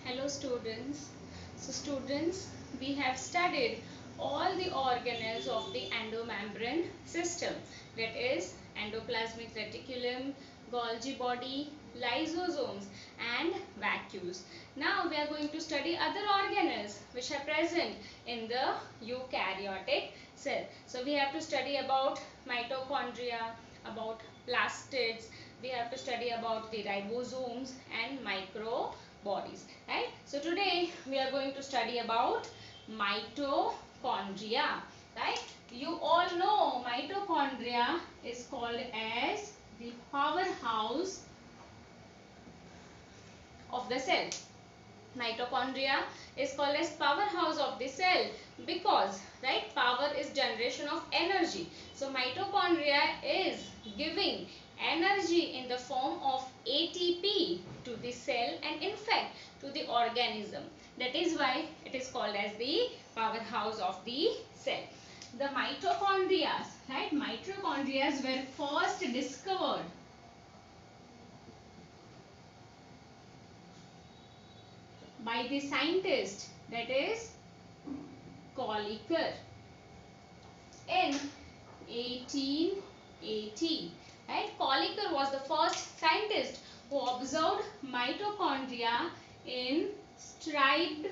Hello students. So students, we have studied all the organelles of the endomembrane system, that is endoplasmic reticulum, Golgi body, lysosomes and vacuoles. Now we are going to study other organelles which are present in the eukaryotic cell. So we have to study about mitochondria, about plastids, we have to study about the ribosomes and microbodies, right? So today we are going to study about mitochondria, right? You all know mitochondria is called as the powerhouse of the cell. Mitochondria is called as powerhouse of the cell because, right, power is generation of energy. So mitochondria is giving energy in the form of ATP to the cell and in fact to the organism. That is why it is called as the powerhouse of the cell. The mitochondria, right, mitochondria were first discovered by the scientist, that is Kolliker, in 1880. Right? Kolliker was the first scientist who observed mitochondria in striped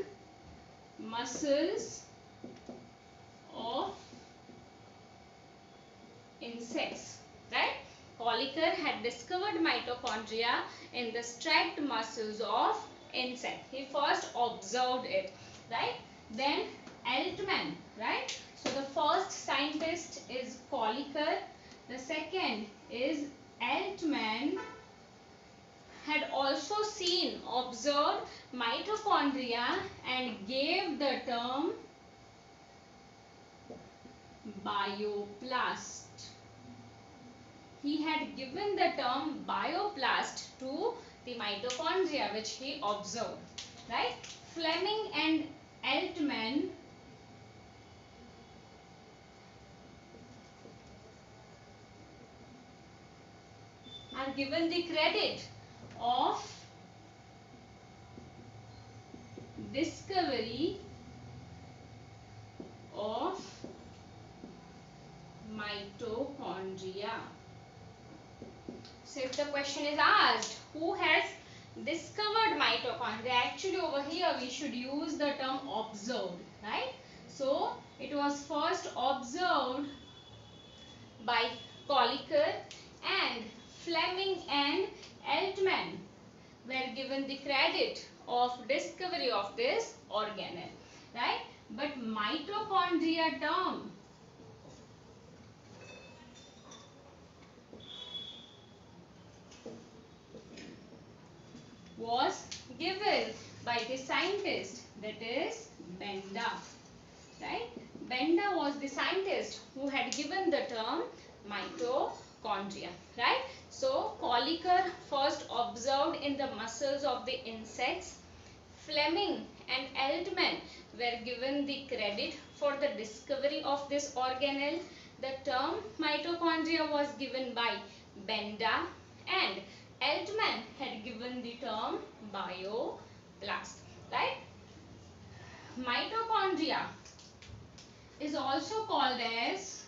muscles of insects. Right? Kolliker had discovered mitochondria in the striped muscles of insect. He first observed it, right? Then Altman, right? So the first scientist is Kolliker. The second is Altman. Had also observed mitochondria and gave the term bioplast. He had given the term bioplast to the mitochondria which he observed, right? Fleming and Altman are given the credit of discovery of mitochondria. So if the question is asked, who has discovered mitochondria? Actually over here we should use the term observed, right? So it was first observed by Kolliker and Fleming and Altman were given the credit of discovery of this organelle, right? But mitochondria term was given by the scientist, that is Benda, right? Benda was the scientist who had given the term mitochondria, right? So Kolliker first observed in the muscles of the insects. Fleming and Altman were given the credit for the discovery of this organelle. The term mitochondria was given by Benda and Altman had given the term bioplast, right? Mitochondria is also called as,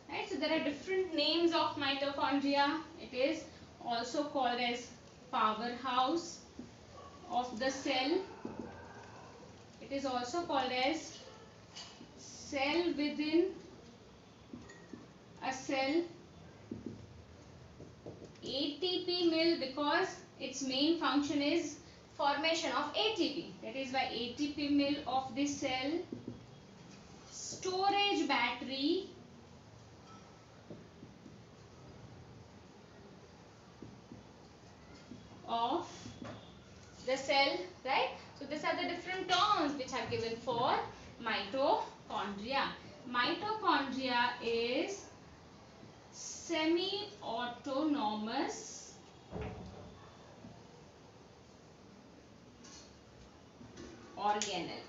right, so there are different names of mitochondria. It is also called as powerhouse of the cell. It is also called as cell within a cell. ATP mill, because its main function is formation of ATP. That is why ATP mill of the cell. Storage battery of the cell, right? So these are the different terms which are given for mitochondria. Mitochondria is semi-autonomous organelle,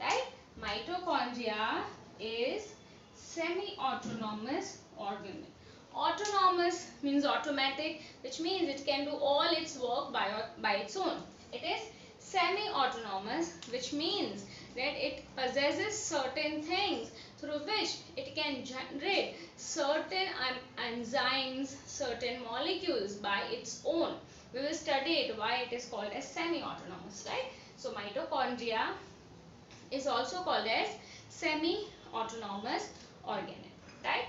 right? Mitochondria is semi-autonomous organelle. Autonomous means automatic, which means it can do all its work by its own. It is semi-autonomous, which means that it possesses certain things through which it can generate certain enzymes, certain molecules by its own. We will study it why it is called as semi-autonomous, right? So mitochondria is also called as semi-autonomous organelle, right?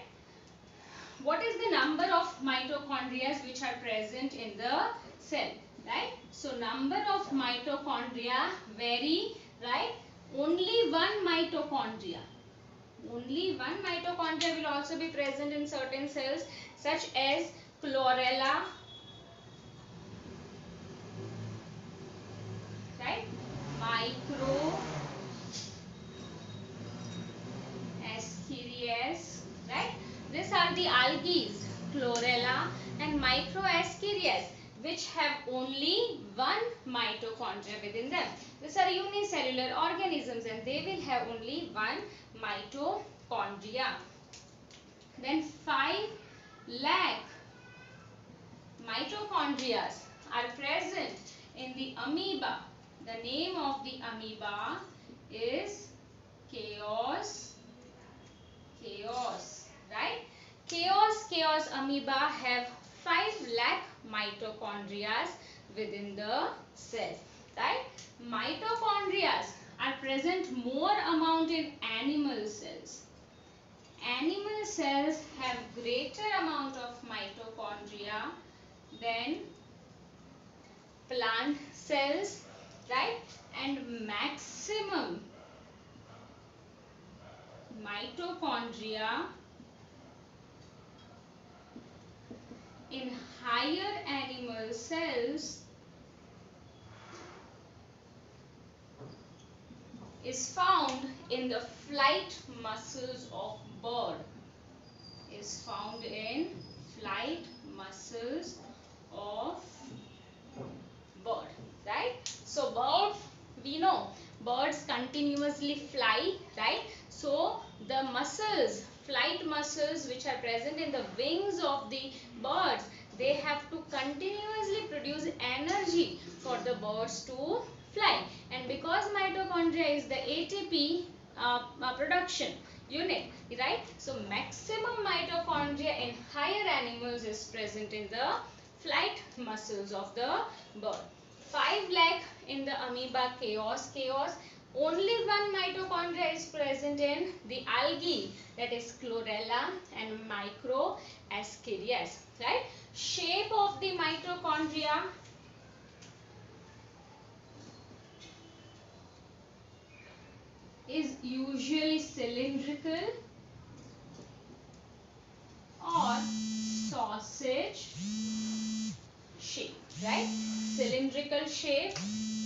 What is the number of mitochondria which are present in the cell, right? So number of mitochondria vary, right? Only one mitochondria will also be present in certain cells such as chlorella, right? Microascaris, right? These are the algae, chlorella and microascaris, which have only one mitochondria within them. These are unicellular organisms and they will have only one mitochondria. Then 5 lakh mitochondria are present in the amoeba. The name of the amoeba is chaos, right? Chaos amoeba have 5 lakh mitochondria within the cell, right? Mitochondria are present more amount in animal cells. Animal cells have greater amount of mitochondria than plant cells, right? And maximum mitochondria in higher animal cells is found in the flight muscles of bird. Is found in flight muscles of bird, right? So bird, we know birds continuously fly, right? So the muscles, flight muscles which are present in the wings of the birds, they have to continuously produce energy for the birds to fly. And because mitochondria is the ATP production unit, right? So maximum mitochondria in higher animals is present in the flight muscles of the bird. 5 lakh in the amoeba chaos. Only one mitochondria is present in the algae, that is chlorella and microascaris, right? Shape of the mitochondria is usually cylindrical or sausage shape, right? Cylindrical shape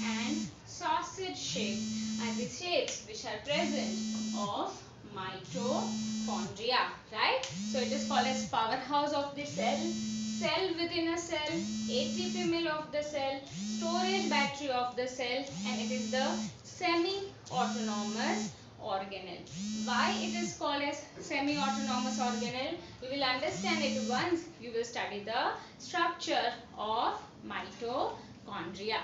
and sausage shape are the shapes which are present of mitochondria, right? So it is called as powerhouse of the cell, cell within a cell, ATP mill of the cell, storage battery of the cell, and it is the semi-autonomous organelle. Why it is called as semi-autonomous organelle? We will understand it once you will study the structure of mitochondria.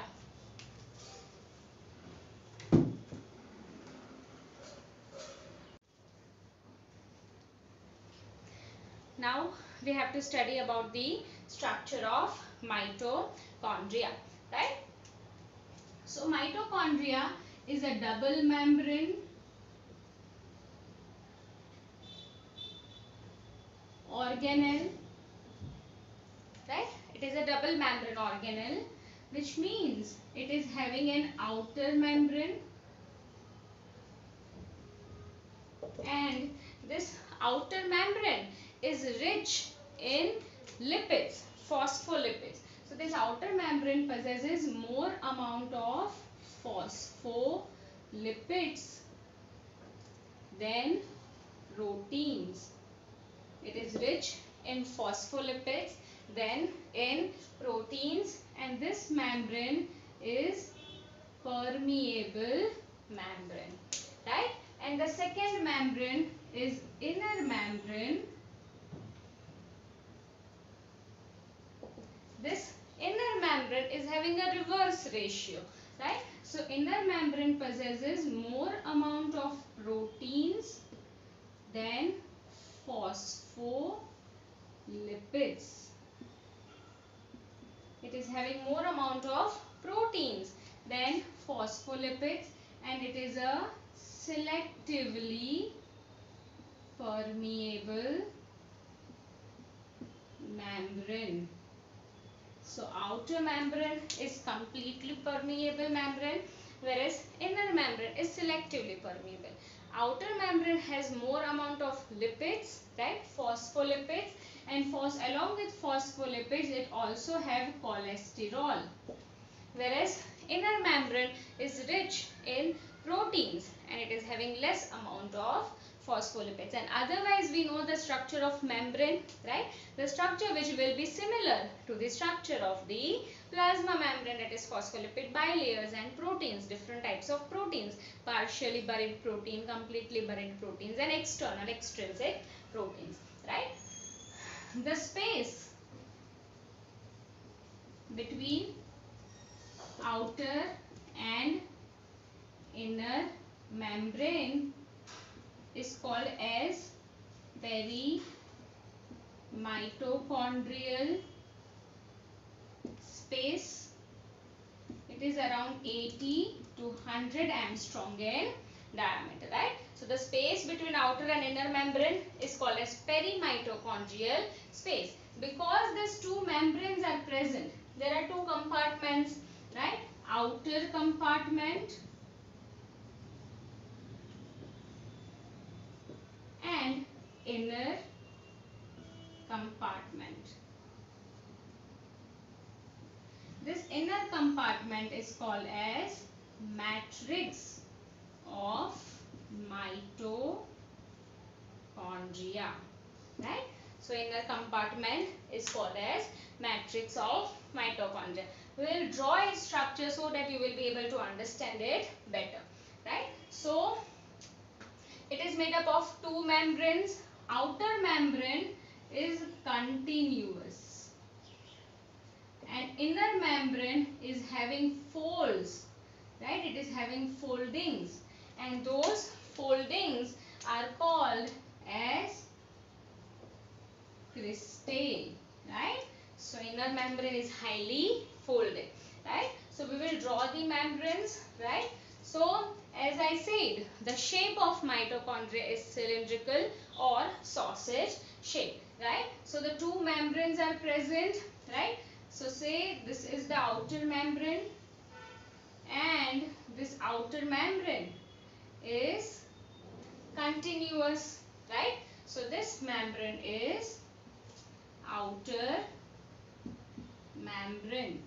Now we have to study about the structure of mitochondria, right? So mitochondria is a double membrane organelle, right? It is a double membrane organelle, which means it is having an outer membrane, and this outer membrane is rich in lipids, phospholipids. So this outer membrane possesses more amount of phospholipids than proteins. It is rich in phospholipids than in proteins, and this membrane is permeable membrane, right? And the second membrane is inner membrane. This inner membrane is having a reverse ratio, right? So inner membrane possesses more amount of proteins than phospholipids. It is having more amount of proteins than phospholipids, and it is a selectively permeable membrane. So outer membrane is completely permeable membrane, whereas inner membrane is selectively permeable. Outer membrane has more amount of lipids, right? Phospholipids, and along with phospholipids it also have cholesterol, whereas inner membrane is rich in proteins and it is having less amount of phospholipids. And otherwise we know the structure of membrane, right? The structure which will be similar to the structure of the plasma membrane, that is phospholipid bilayers and proteins, different types of proteins, partially buried protein, completely buried proteins, and external extrinsic proteins, right? The space between outer and inner membrane is called as perimitochondrial space. It is around 80 to 100 angstrom in diameter, right? So the space between outer and inner membrane is called as perimitochondrial space. Because these two membranes are present, there are two compartments, right? Outer compartment and inner compartment. This inner compartment is called as matrix of mitochondria, right? So inner compartment is called as matrix of mitochondria. We will draw its structure so that you will be able to understand it better, right? So it is made up of two membranes. Outer membrane is continuous and inner membrane is having folds, right? It is having foldings, and those foldings are called as cristae, right? So inner membrane is highly folded, right? So we will draw the membranes, right? So as I said, the shape of mitochondria is cylindrical or sausage shape, right? So the two membranes are present, right? So say this is the outer membrane and this outer membrane is continuous, right? So this membrane is outer membrane,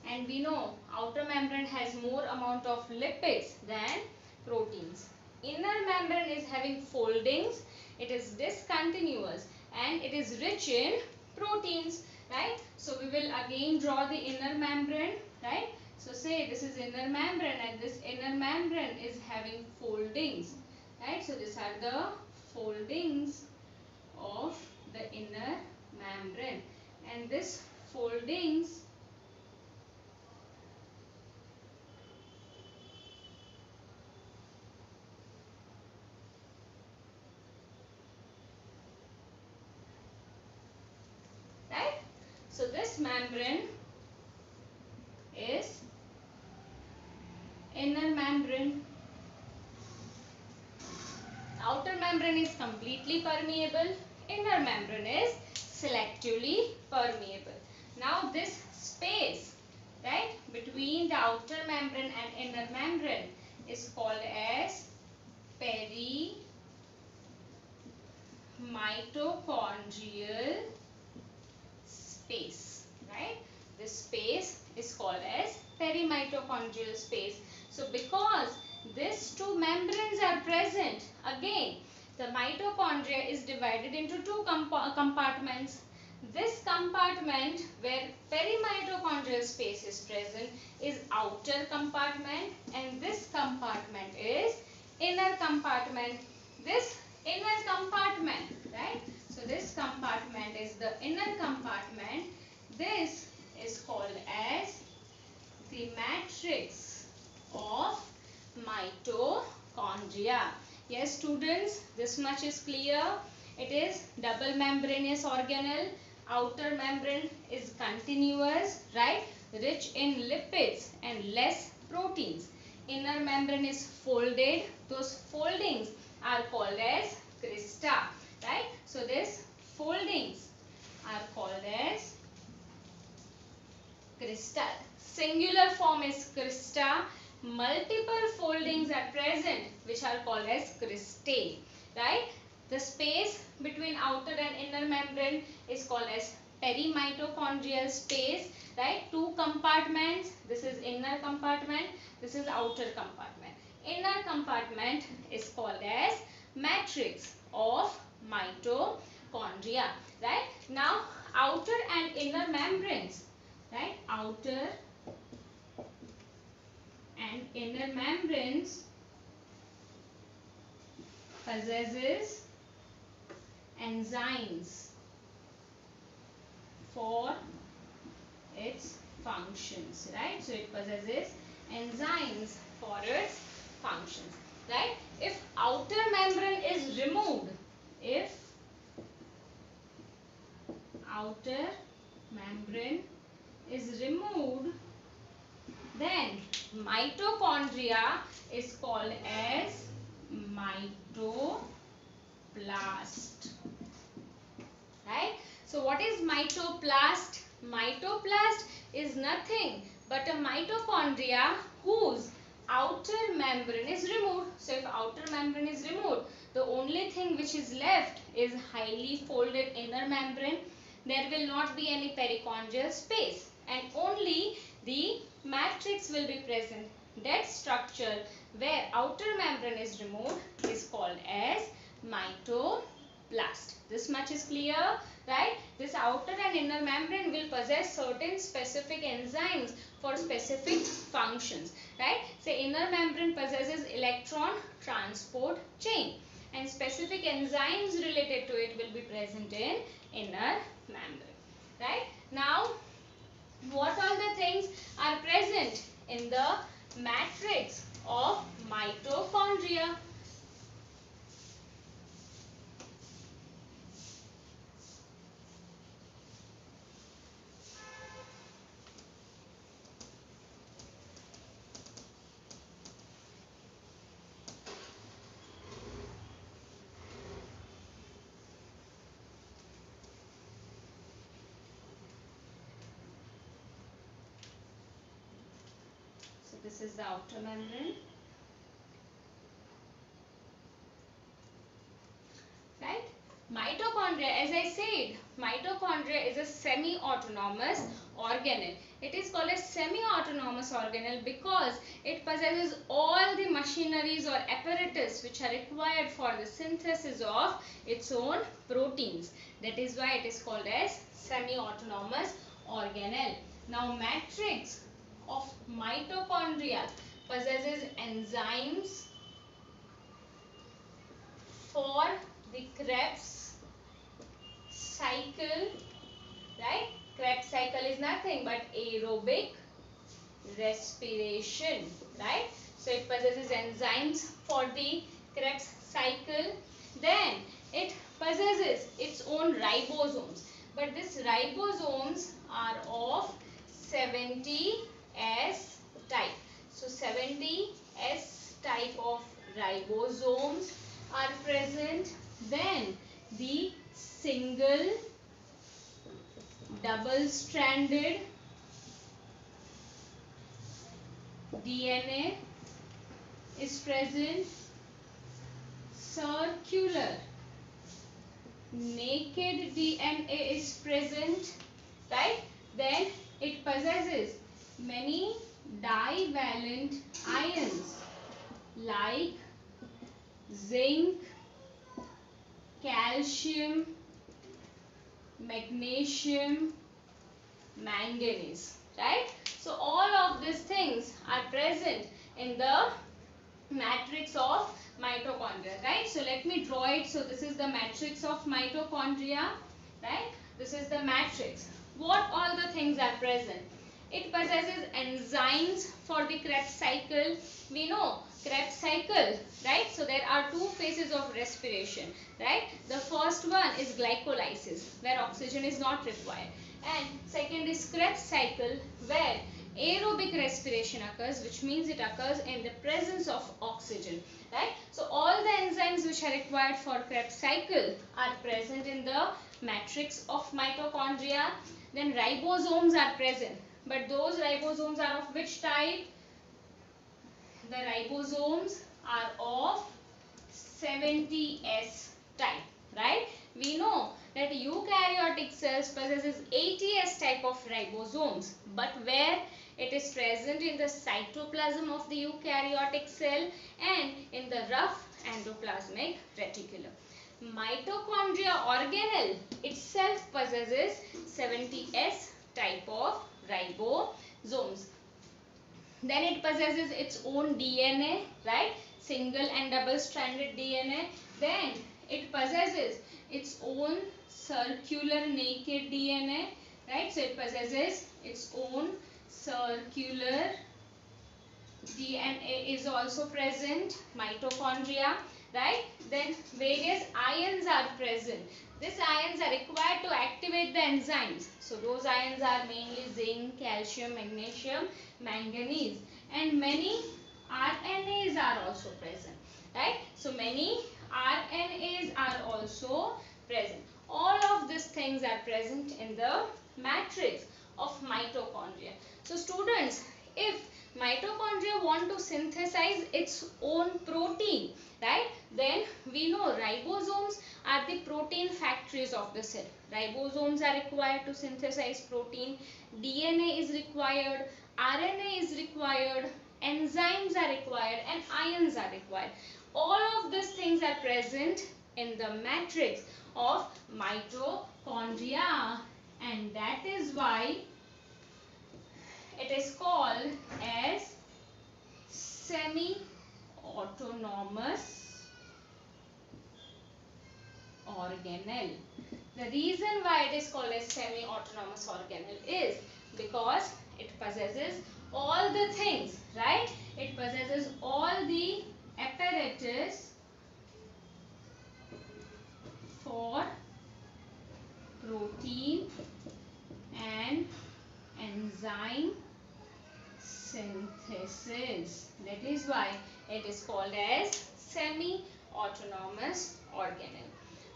and we know outer membrane has more amount of lipids than proteins. Inner membrane is having foldings, it is discontinuous and it is rich in proteins, right? So we will again draw the inner membrane, right? So say this is inner membrane and this inner membrane is having foldings, right? So these are the foldings of the inner membrane, and this foldings right? So this membrane is inner membrane. Outer membrane is completely permeable, inner membrane is selectively permeable. Now this space, right, between the outer membrane and inner membrane is called as perimitochondrial space, right? This space is called as perimitochondrial space. So because these two membranes are present, again the mitochondria is divided into two compartments. This compartment where perimitochondrial space is present is outer compartment, and this compartment is inner compartment. This inner compartment, right? So this compartment is the inner compartment. This is called as matrix of mitochondria. Yes students, this much is clear. It is double membranous organelle. Outer membrane is continuous, right, rich in lipids and less proteins. Inner membrane is folded. Those foldings are called as crista, right. So these foldings are called as crystal. Singular form is crista. Multiple foldings are present which are called as cristae, right. The space between outer and inner membrane is called as perimitochondrial space, right. Two compartments. This is inner compartment. This is outer compartment. Inner compartment is called as matrix of mitochondria, right. Now outer and inner membranes, right, outer and inner membranes possesses enzymes for its functions, right. So it possesses enzymes for its functions, right. If outer membrane is removed, if outer membrane is removed, then mitochondria is called as mitoplast, right. So what is mitoplast? Mitoplast is nothing but a mitochondria whose outer membrane is removed. So if outer membrane is removed, the only thing which is left is highly folded inner membrane. There will not be any perichondrial space and only the matrix will be present. That structure where outer membrane is removed is called as mitoplast. This much is clear, right. This outer and inner membrane will possess certain specific enzymes for specific functions, right. Say inner membrane possesses electron transport chain and specific enzymes related to it will be present in inner membrane, right. Now what all the things are present in the matrix of mitochondria? So this is the outer membrane, right. Mitochondria, as I said, mitochondria is a semi-autonomous organelle. It is called a semi-autonomous organelle because it possesses all the machineries or apparatus which are required for the synthesis of its own proteins. That is why it is called as semi-autonomous organelle. Now matrix of mitochondria possesses enzymes for the Krebs cycle, right. Krebs cycle is nothing but aerobic respiration, right. So it possesses enzymes for the Krebs cycle. Then it possesses its own ribosomes, but these ribosomes are of 70S type. So 70S type of ribosomes are present. Then the single double-stranded DNA is present. Circular naked DNA is present, right. Then it possesses many divalent ions like zinc, calcium, magnesium, manganese, right. So all of these things are present in the matrix of mitochondria, right. So let me draw it. So this is the matrix of mitochondria, right. This is the matrix. What all the things are present? It possesses enzymes for the Krebs cycle. We know Krebs cycle, right? So there are two phases of respiration, right? The first one is glycolysis, where oxygen is not required, and second is Krebs cycle, where aerobic respiration occurs, which means it occurs in the presence of oxygen, right? So all the enzymes which are required for Krebs cycle are present in the matrix of mitochondria. Then ribosomes are present, but those ribosomes are of which type? The ribosomes are of 70S type, right? We know that eukaryotic cells possesses 80S type of ribosomes, but where it is present in the cytoplasm of the eukaryotic cell and in the rough endoplasmic reticulum. Mitochondria organelle itself possesses 70S type of ribosomes. Then it possesses its own DNA, right? Single and double stranded DNA. Then it possesses its own circular naked DNA, right? So it possesses its own circular DNA is also present, mitochondria, right? Then various ions are present. These ions are required to activate the enzymes. So those ions are mainly zinc, calcium, magnesium, manganese, and many RNAs are also present, right? So many RNAs are also present. All of these things are present in the matrix of mitochondria. So students, if mitochondria want to synthesize its own protein, right, then we know ribosomes are the protein factories of the cell. Ribosomes are required to synthesize protein, DNA is required, RNA is required, enzymes are required, and ions are required. All of these things are present in the matrix of mitochondria, and that is why it is called as semi-autonomous organelle. The reason why it is called as semi-autonomous organelle is because it possesses all the things, right? It possesses all the apparatus for protein and enzyme synthesis. That is why it is called as semi-autonomous organelle.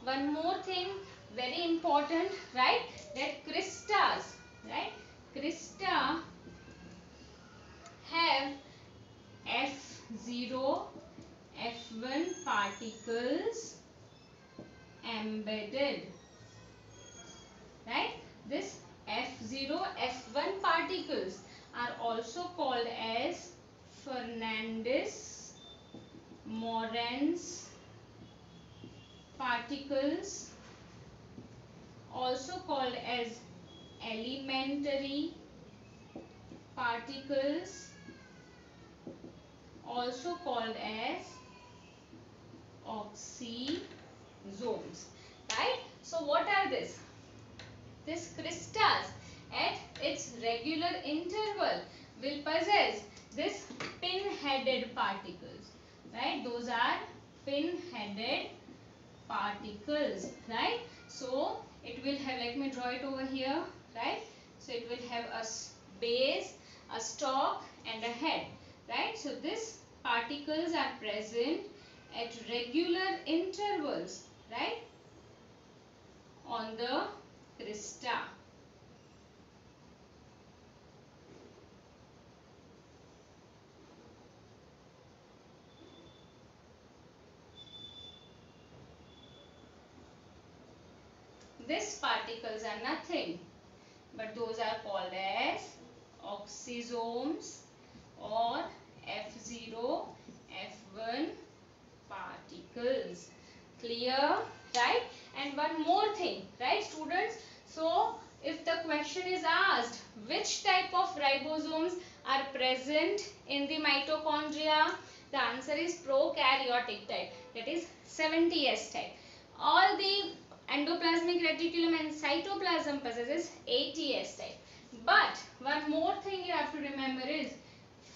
One more thing very important, right? That cristas, right? Crista have F0, F1 particles embedded, right? This F0, F1 particles are also called as Fernandez-Morens particles, also called as elementary particles, also called as oxysomes, right? So what are this? This cristas at its regular interval will possess this pin-headed particles, right? Those are pin-headed particles, right? So it will have, let me draw it over here, right? So it will have a base, a stalk, and a head, right? So these particles are present at regular intervals, right, on the crista. These particles are nothing but those are called as oxysomes or F0, F1 particles. Clear, right? And one more thing, right students? So if the question is asked which type of ribosomes are present in the mitochondria, the answer is prokaryotic type, that is 70S type. All the endoplasmic reticulum and cytoplasm possesses 80S type. But one more thing you have to remember is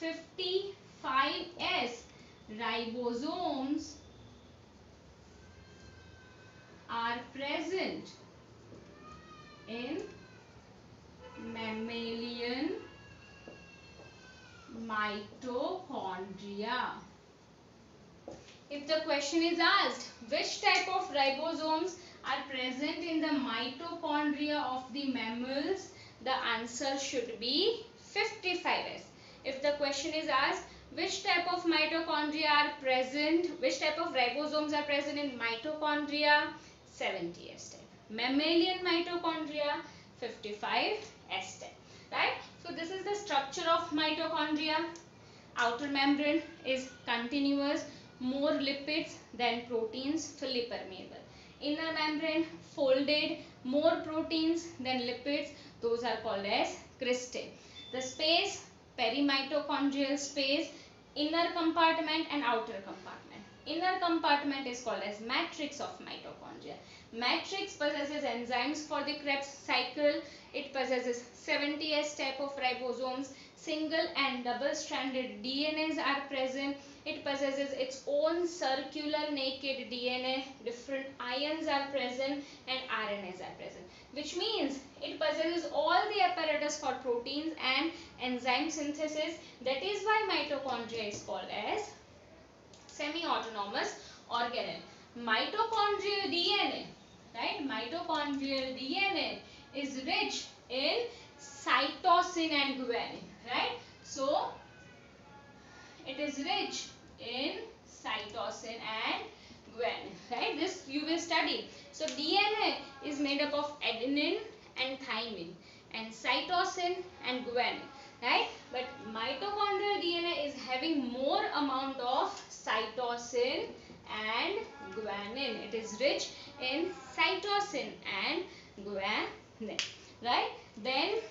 55S ribosomes are present in mammalian mitochondria. If the question is asked which type of ribosomes are present in the mitochondria of the mammals, the answer should be 55S. If the question is asked which type of mitochondria are present, which type of ribosomes are present in mitochondria, 70S type. Mammalian mitochondria, 55S type. Right? So this is the structure of mitochondria. Outer membrane is continuous, more lipids than proteins, fully permeable. Inner membrane folded, more proteins than lipids, those are called as cristae. The space, perimitochondrial space, inner compartment and outer compartment. Inner compartment is called as matrix of mitochondria. Matrix possesses enzymes for the Krebs cycle. It possesses 70S type of ribosomes. Single and double stranded DNAs are present. It possesses its own circular naked DNA. Different ions are present and RNAs are present. Which means it possesses all the apparatus for proteins and enzyme synthesis. That is why mitochondria is called as semi-autonomous organelle. Mitochondrial DNA, right? Mitochondrial DNA is rich in cytosine and guanine, right? So it is rich in cytosine and guanine, right? This you will study. So DNA is made up of adenine and thymine and cytosine and guanine, right? But mitochondrial DNA is having more amount of cytosine and guanine. It is rich in cytosine and guanine, right? Then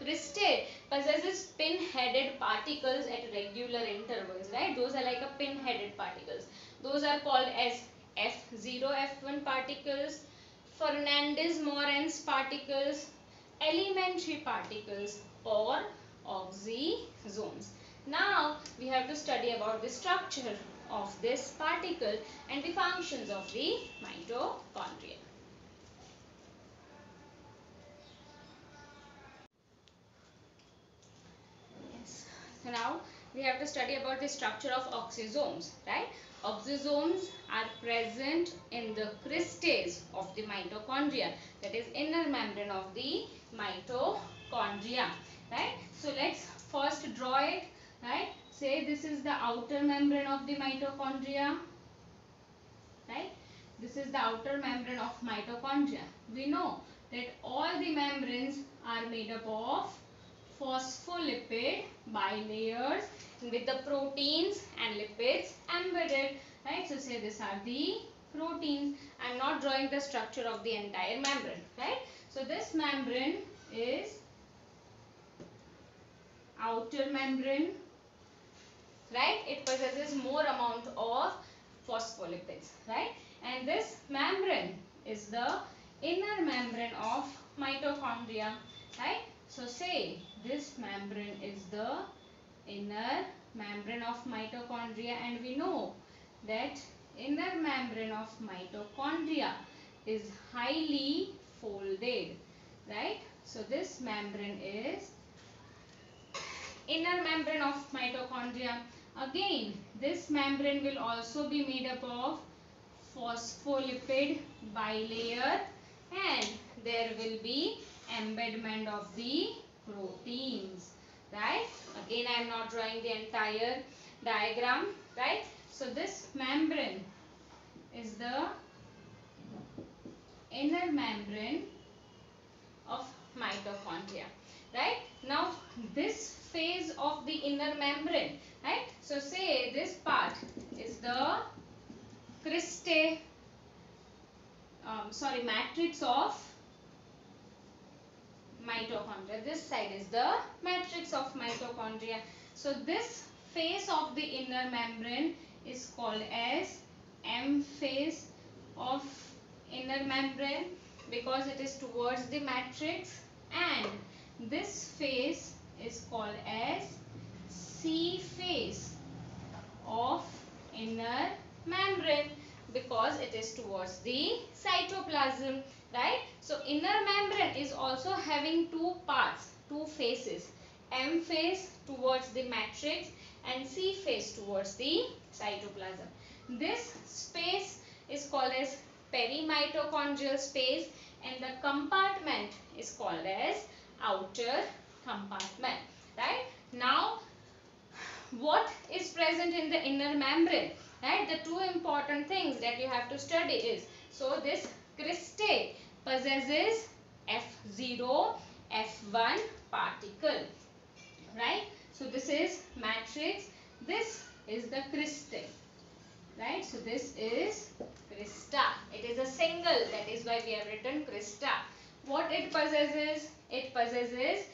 cristae possesses pin-headed particles at regular intervals, right? Those are like a pin-headed particles. Those are called as F0, F1 particles, Fernandez-Morens particles, elementary particles or oxysomes. Now we have to study about the structure of this particle and the functions of the mitochondria. So now we have to study about the structure of oxysomes, right? Oxysomes are present in the cristae of the mitochondria, that is inner membrane of the mitochondria, right? So let's first draw it, right? Say this is the outer membrane of the mitochondria, right? This is the outer membrane of mitochondria. We know that all the membranes are made up of phospholipid bilayers with the proteins and lipids embedded, right? So say these are the proteins. I am not drawing the structure of the entire membrane, right? So this membrane is outer membrane, right? It possesses more amount of phospholipids, right? And this membrane is the inner membrane of mitochondria, right? So say this membrane is the inner membrane of mitochondria, and we know that inner membrane of mitochondria is highly folded, right? So this membrane is inner membrane of mitochondria. Again, this membrane will also be made up of phospholipid bilayer and there will be embedment of the proteins, right? Again, I am not drawing the entire diagram, right? So this membrane is the inner membrane of mitochondria, right? Now this phase of the inner membrane, right? So say this part is the cristae, matrix of mitochondria. This side is the matrix of mitochondria. So this phase of the inner membrane is called as M phase of inner membrane because it is towards the matrix, and This phase is called as C phase of inner membrane because it is towards the cytoplasm, right? So inner membrane is also having two parts, two phases, M phase towards the matrix and C phase towards the cytoplasm. This space is called as perimitochondrial space and the compartment is called as outer compartment, right? Now what is present in the inner membrane, right? The two important things that you have to study is, so this cristae possesses F0 F1 particle, right? So this is matrix, this is the cristae, right? So this is crista, it is a single, that is why we have written crista. What it possesses? It possesses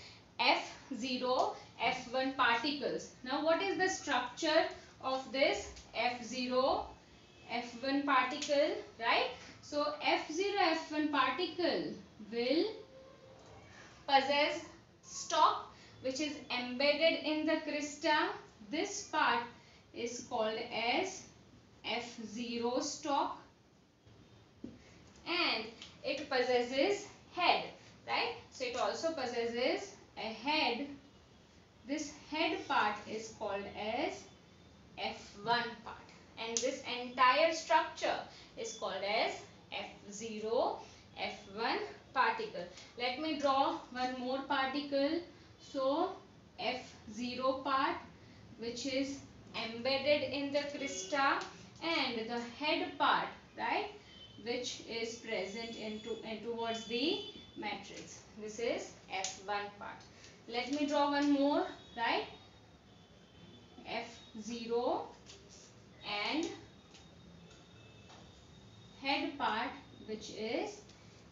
F0 F1 particles. Now what is the structure of this F0 F1 particle, right? So F0 F1 particle will possess stalk which is embedded in the crista. This part is called as F0 stalk and it possesses head, right? So it also possesses a head. This head part is called as F1 part and this entire structure is called as F0 F1 particle. Let me draw one more particle. So F0 part which is embedded in the crista and the head part, right, which is present towards the matrix. This is F1 part. Let me draw one more, right? F0 and head part which is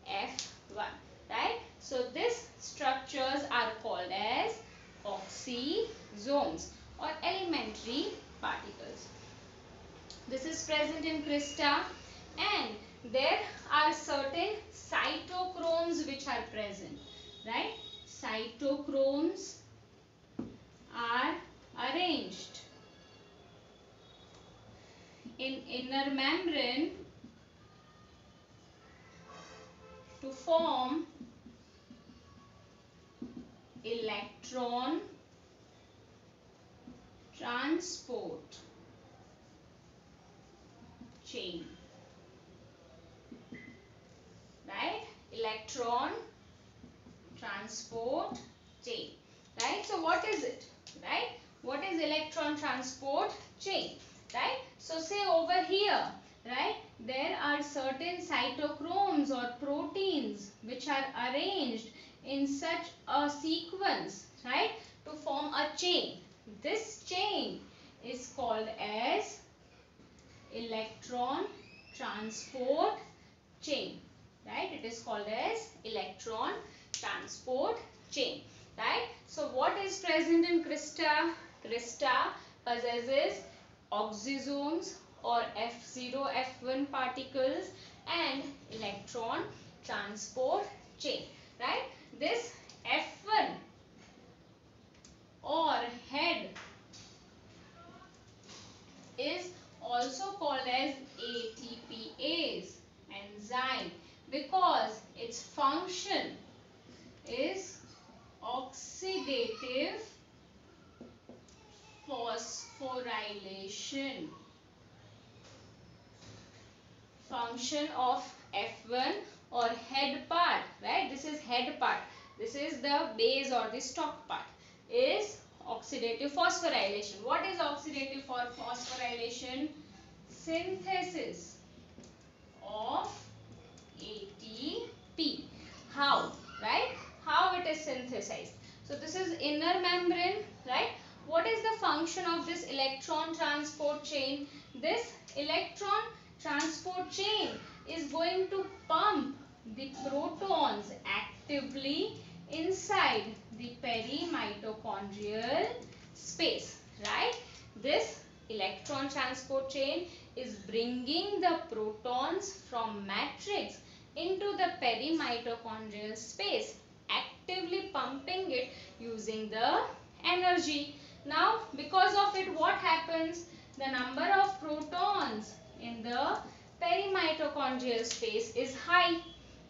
F1, right? So these structures are called as oxysomes or elementary particles. This is present in crista and there are certain cytochromes which are present, right? Cytochromes are arranged in inner membrane to form electron transport chain, right? Electron transport chain, right? So what is it, right? What is electron transport chain, right? So say over here, right, there are certain cytochromes or proteins which are arranged in such a sequence, right, to form a chain. This chain is called as electron transport chain, right? It is called as electron transport chain, right? So what is present in crista? Crista possesses oxysomes or F0 F1 particles and electron transport chain, right? This F1 or head is also called as ATPase enzyme because its function is oxidative phosphorylation. Function of F1 or head part, right? This is head part. This is the base or the stalk part, is oxidative phosphorylation. What is oxidative phosphorylation? Synthesis of ATP. How, right? How it is synthesized? So this is inner membrane, right? What is the function of this electron transport chain? This electron transport chain is going to pump the protons actively inside the perimitochondrial space, right? This electron transport chain is bringing the protons from matrix into the perimitochondrial space actively pumping it using the energy. Now, because of it, what happens? The number of protons in the perimitochondrial space is high,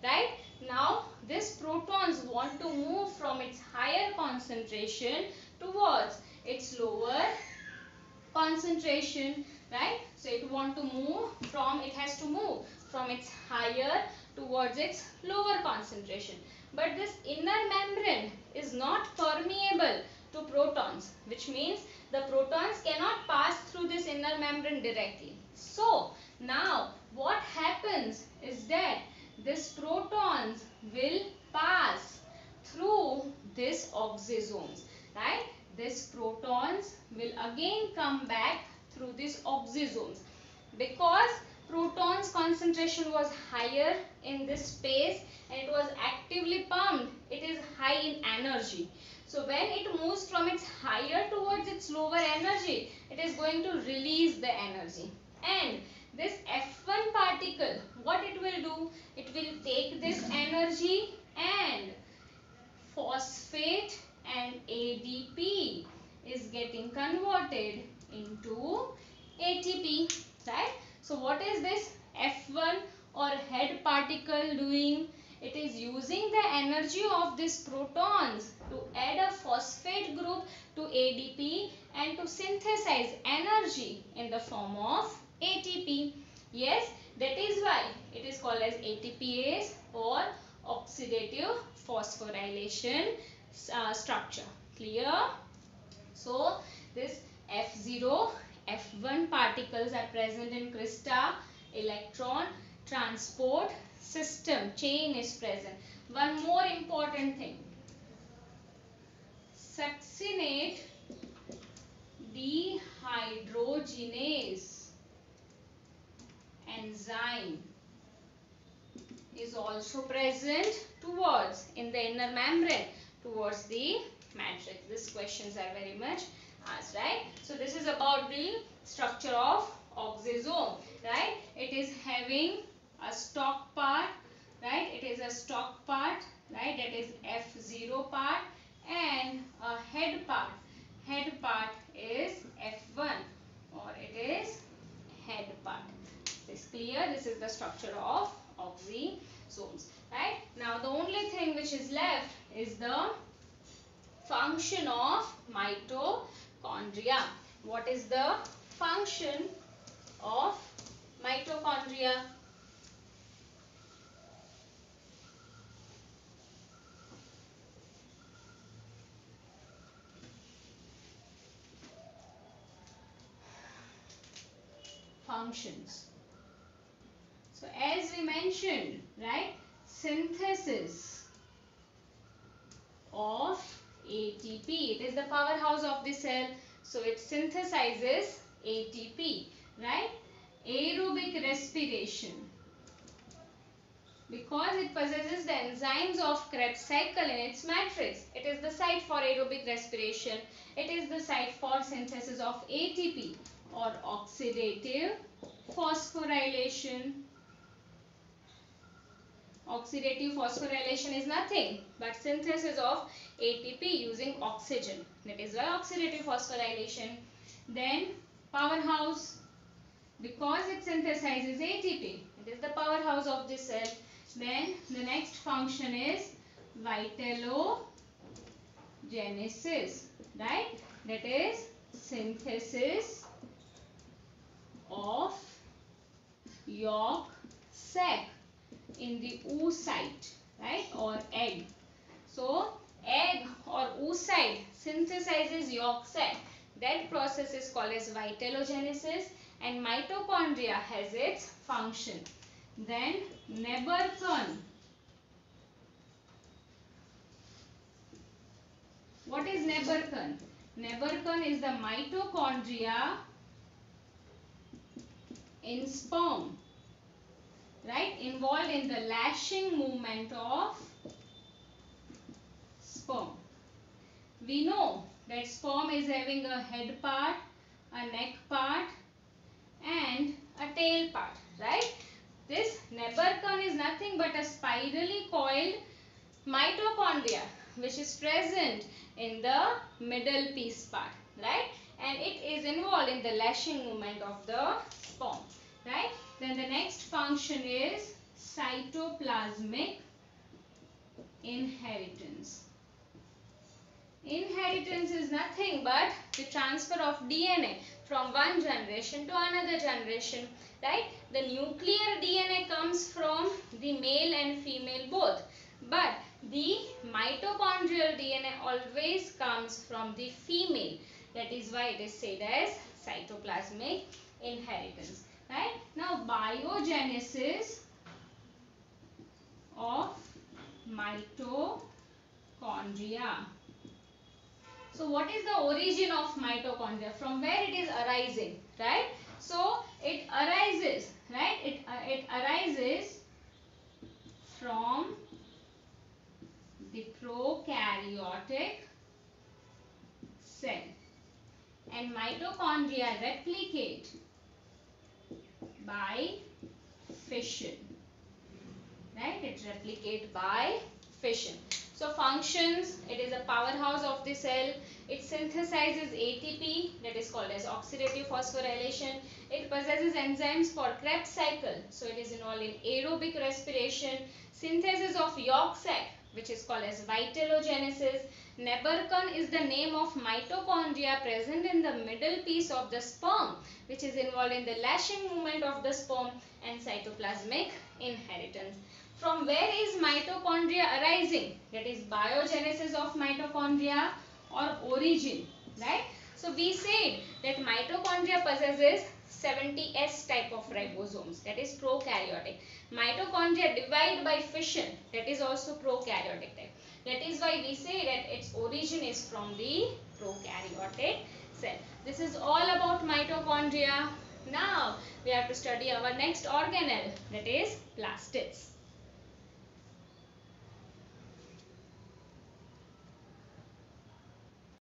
right? Now, these protons want to move from its higher concentration towards its lower concentration, right? So it has to move from its higher towards its lower concentration. But this inner membrane is not permeable to protons, which means the protons cannot pass through this inner membrane directly. So now what happens is that these protons will pass through this oxysomes, right? These protons will again come back through these oxysomes because protons concentration was higher in this space and it was actively pumped. It is high in energy. So when it moves from its higher towards its lower energy, it is going to release the energy. And this F1 particle, what it will do? It will take this energy and phosphate and ADP is getting converted into ATP, right? So what is this F1 or head particle doing? It is using the energy of these protons to add a phosphate group to ADP and to synthesize energy in the form of ATP. Yes, that is why it is called as ATPase or oxidative phosphorylation structure. Clear? So this F0, F1 particles are present in crystal, electron transport system, chain is present. One more important thing, succinate dehydrogenase enzyme is also present towards in the inner membrane towards the matrix. These questions are very much asked, right? So this is about the structure of oxysome, right? It is having a stalk part, right? It is a stalk part, right? That is F0 part, and a head part. Head part is F1 or it is head part. Is clear? This is the structure of oxysomes, right? Now the only thing which is left is the function of mitochondria. What is the function of mitochondria? Functions. So as we mentioned, right, synthesis of ATP. It is the powerhouse of the cell. So it synthesizes ATP, right? Aerobic respiration. Because it possesses the enzymes of Krebs cycle in its matrix, it is the site for aerobic respiration. It is the site for synthesis of ATP or oxidative phosphorylation. Oxidative phosphorylation is nothing but synthesis of ATP using oxygen. That is why oxidative phosphorylation. Then powerhouse, because it synthesizes ATP, it is the powerhouse of the cell. Then the next function is vitellogenesis, right? That is synthesis of yolk sac in the oocyte, right, or egg. So egg or oocyte synthesizes yolk sac. That process is called as vitellogenesis, and mitochondria has its function. Then Neberkon. What is Neberkon? Neberkon is the mitochondria in sperm, right, involved in the lashing movement of sperm. We know that sperm is having a head part, a neck part and a tail part, right? This Neberkon is nothing but a spirally coiled mitochondria which is present in the middle piece part, right? And it is involved in the lashing movement of the sperm, right? Then the next function is cytoplasmic inheritance. Inheritance is nothing but the transfer of DNA from one generation to another generation, right? The nuclear DNA comes from the male and female both, but the mitochondrial DNA always comes from the female. That is why it is said as cytoplasmic inheritance, right? Now, biogenesis of mitochondria. So what is the origin of mitochondria? From where it is arising, right? So it arises, right? It arises from the prokaryotic cell, and mitochondria replicate by fission, right? It replicates by fission. So functions, it is a powerhouse of the cell. It synthesizes ATP, that is called as oxidative phosphorylation. It possesses enzymes for Krebs cycle. So it is involved in aerobic respiration, synthesis of yolk sac, which is called as vitellogenesis. Nebercon is the name of mitochondria present in the middle piece of the sperm, which is involved in the lashing movement of the sperm, and cytoplasmic inheritance. From where is mitochondria arising? That is biogenesis of mitochondria or origin, right? So we said that mitochondria possesses 70S type of ribosomes, that is prokaryotic. Mitochondria divide by fission, that is also prokaryotic type. That is why we say that its origin is from the prokaryotic cell. This is all about mitochondria. Now we have to study our next organelle, that is plastids.